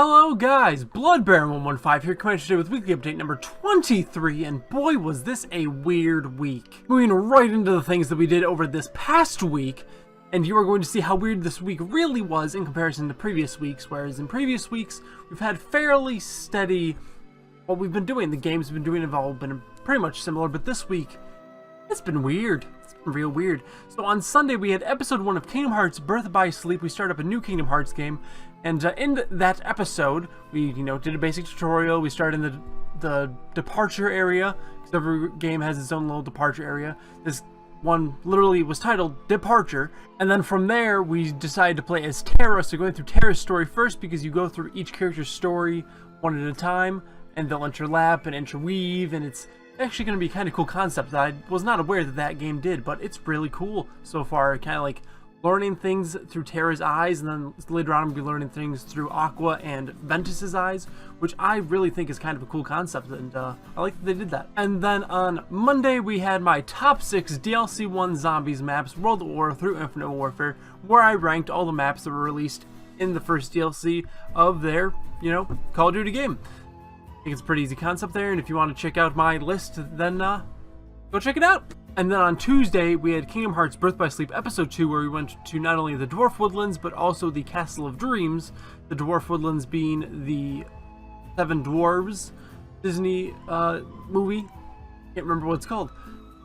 Hello guys, BloodBaron115 here, coming today with weekly update number 23, and boy was this a weird week. Moving right into the things that we did over this past week, and you are going to see how weird this week really was in comparison to previous weeks, whereas in previous weeks, we've had fairly steady what we've been doing. The games we've been doing have all been pretty much similar, but this week, it's been weird. It's been real weird. So on Sunday, we had episode 1 of Kingdom Hearts Birth by Sleep. We started up a new Kingdom Hearts game. And in that episode, we, did a basic tutorial. We started in the departure area, because every game has its own little departure area. This one literally was titled Departure. And then from there, we decided to play as Terra. So going through Terra's story first, because you go through each character's story one at a time, and they'll interlap and interweave, and it's actually going to be kind of cool concept that I was not aware that game did, but it's really cool so far. Kind of like learning things through Terra's eyes, and then later on we'll be learning things through Aqua and Ventus's eyes, which I really think is kind of a cool concept, and I like that they did that. And then on Monday we had my top 6 DLC 1 Zombies maps, World at War through Infinite Warfare, where I ranked all the maps that were released in the first DLC of their, Call of Duty game. I think it's a pretty easy concept there, and if you want to check out my list, then go check it out. And then on Tuesday, we had Kingdom Hearts Birth by Sleep Episode 2, where we went to not only the Dwarf Woodlands, but also the Castle of Dreams. The Dwarf Woodlands being the Seven Dwarves Disney movie. Can't remember what it's called.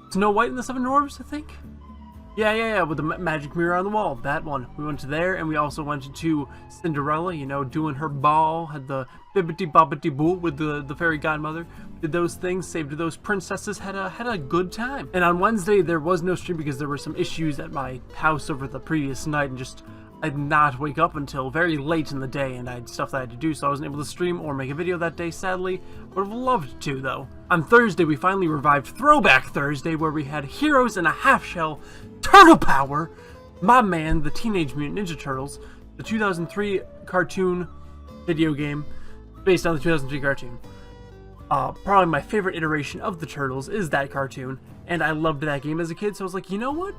Snow White and the Seven Dwarves, I think? Yeah, with the magic mirror on the wall. That one. We went to there, and we also went to Cinderella, doing her ball, had the bibbidi-bobbidi-boo with the fairy godmother. Did those things, saved those princesses, had a good time. And on Wednesday, there was no stream because there were some issues at my house over the previous night, and I did not wake up until very late in the day, and I had stuff that I had to do, so I wasn't able to stream or make a video that day, sadly. Would have loved to, though. On Thursday, we finally revived Throwback Thursday, where we had Heroes in a Half Shell, Turtle Power, My Man, the Teenage Mutant Ninja Turtles, the 2003 cartoon video game, based on the 2003 cartoon. Probably my favorite iteration of the Turtles is that cartoon, and I loved that game as a kid, so I was like, you know what?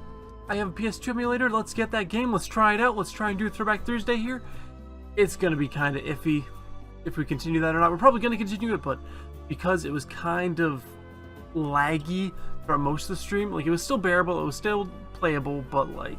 I have a PS2 emulator, let's get that game, let's try it out, let's try and do Throwback Thursday here. It's gonna be kind of iffy if we continue that or not. We're probably gonna continue it, but because it was kind of laggy for most of the stream, like it was still bearable, it was still playable, but like,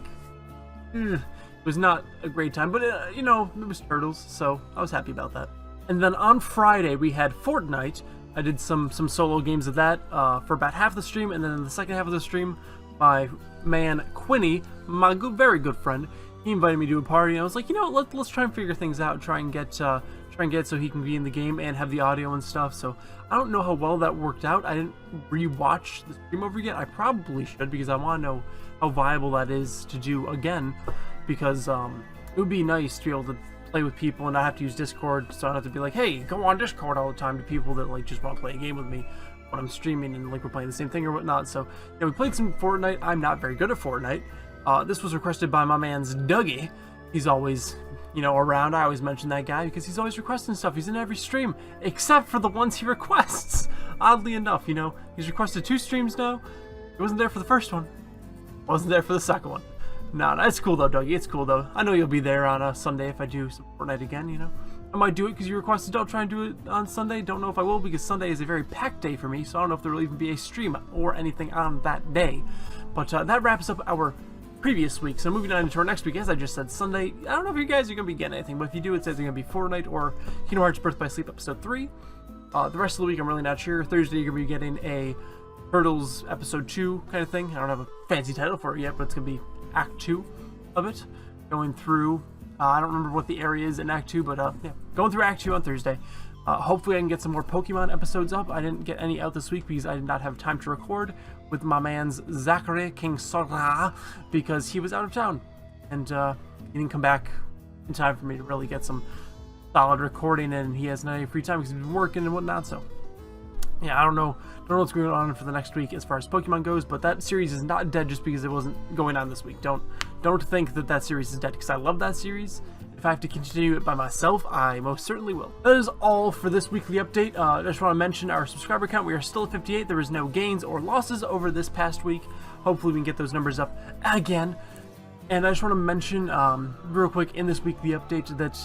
it was not a great time, but it was Turtles, so I was happy about that. And then on Friday, we had Fortnite. I did some solo games of that for about half the stream, and then in the second half of the stream, my man Quinny, my very good friend, he invited me to a party, and I was like, let's try and figure things out, try and get so he can be in the game and have the audio and stuff. So I don't know how well that worked out. I didn't rewatch the stream over again. I probably should, because I want to know how viable that is to do again, because it would be nice to be able to play with people and not have to use Discord, so I don't have to be like, hey, go on Discord all the time to people that like just want to play a game with me when I'm streaming and like we're playing the same thing or whatnot. So yeah, we played some Fortnite. I'm not very good at Fortnite. This was requested by my man's Dougie. He's always around. I always mention that guy because he's always requesting stuff. He's in every stream except for the ones he requests. Oddly enough, he's requested 2 streams now. He wasn't there for the first one, wasn't there for the second one. No, it's cool though, Dougie. It's cool though. I know you'll be there on a Sunday if I do some Fortnite again, I might do it because you requested. Don't try and do it on Sunday. Don't know if I will, because Sunday is a very packed day for me, so I don't know if there will even be a stream or anything on that day. But that wraps up our previous week. So moving on into our next week, as I just said, Sunday, I don't know if you guys are going to be getting anything, but if you do, it's either going to be Fortnite or Kingdom Hearts Birth by Sleep Episode 3. The rest of the week, I'm really not sure. Thursday, you're going to be getting a Turtles Episode 2 kind of thing. I don't have a fancy title for it yet, but it's going to be Act 2 of it, going through, I don't remember what the area is in Act 2, but yeah, going through Act 2 on Thursday. Hopefully I can get some more Pokemon episodes up. I didn't get any out this week because I did not have time to record with my man's Zachary King Sora, because he was out of town, and he didn't come back in time for me to really get some solid recording, and he hasn't had any free time because he's been working and whatnot, so yeah, I don't know what's going on for the next week as far as Pokemon goes, but that series is not dead just because it wasn't going on this week. Don't think that series is dead, because I love that series. If I have to continue it by myself, I most certainly will. That is all for this weekly update. I just want to mention our subscriber count. We are still at 58. There was no gains or losses over this past week. Hopefully we can get those numbers up again. And I just want to mention real quick in this weekly update that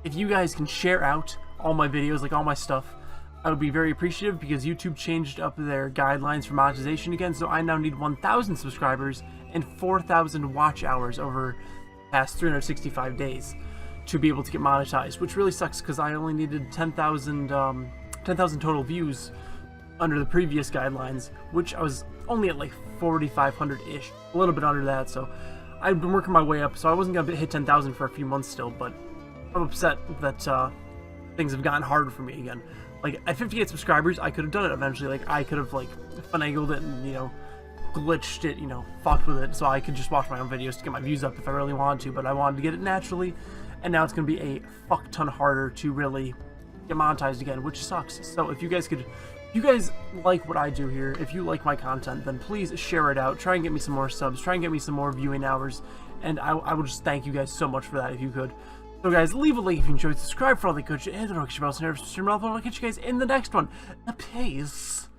if you guys can share out all my videos, like all my stuff, I would be very appreciative, because YouTube changed up their guidelines for monetization again, so I now need 1,000 subscribers and 4,000 watch hours over the past 365 days to be able to get monetized, which really sucks because I only needed 10,000 total views under the previous guidelines, which I was only at like 4,500-ish, a little bit under that, so I've been working my way up, so I wasn't going to hit 10,000 for a few months still, but I'm upset that things have gotten harder for me again. Like, at 58 subscribers, I could have done it eventually. Like, I could have, like, finagled it and, you know, glitched it, you know, fucked with it, so I could just watch my own videos to get my views up if I really wanted to, but I wanted to get it naturally, and now it's going to be a fuck ton harder to really get monetized again, which sucks. So if you guys like what I do here, if you like my content, then please share it out, try and get me some more subs, try and get me some more viewing hours, and I would just thank you guys so much for that if you could. So guys, leave a like if you enjoyed, subscribe for all the good shit, hit the notification bell so you never stream. I'll catch you guys in the next one. Peace.